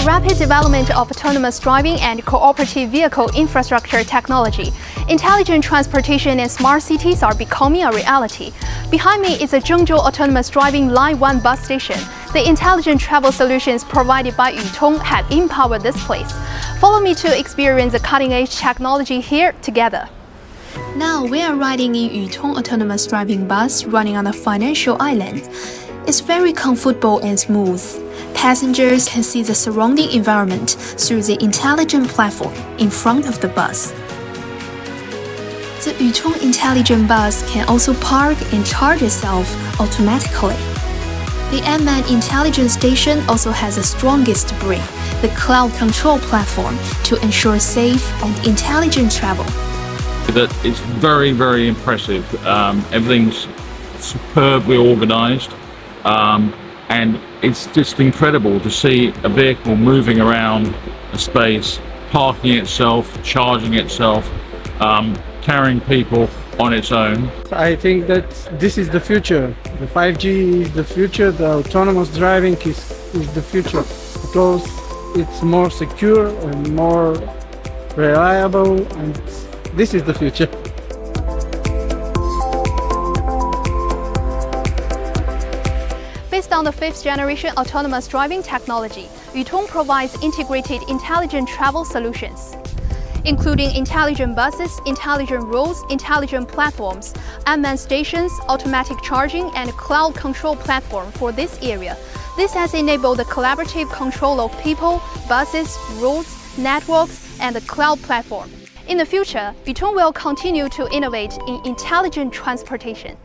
rapid development of autonomous driving and cooperative vehicle infrastructure technology, intelligent transportation and smart cities are becoming a reality. Behind me is the Zhengzhou Autonomous Driving Line 1 bus station. The intelligent travel solutions provided by Yutong have empowered this place. Follow me to experience the cutting-edge technology here together. Now we are riding in Yutong Autonomous Driving Bus running on a financial island. It's very comfortable and smooth. Passengers can see the surrounding environment through the intelligent platform in front of the bus. The Yutong intelligent bus can also park and charge itself automatically. The unmanned intelligence station also has the strongest brain, the cloud control platform, to ensure safe and intelligent travel. It's very, very impressive. Everything's superbly organized, and it's just incredible to see a vehicle moving around a space, parking itself, charging itself, carrying people on its own. I think that this is the future. The 5G is the future, the autonomous driving is the future, because it's more secure and more reliable, and this is the future. Based on the 5th generation autonomous driving technology, Yutong provides integrated intelligent travel solutions, including intelligent buses, intelligent roads, intelligent platforms, unmanned stations, automatic charging, and cloud control platform for this area. This has enabled the collaborative control of people, buses, roads, networks, and the cloud platform. In the future, Yutong will continue to innovate in intelligent transportation.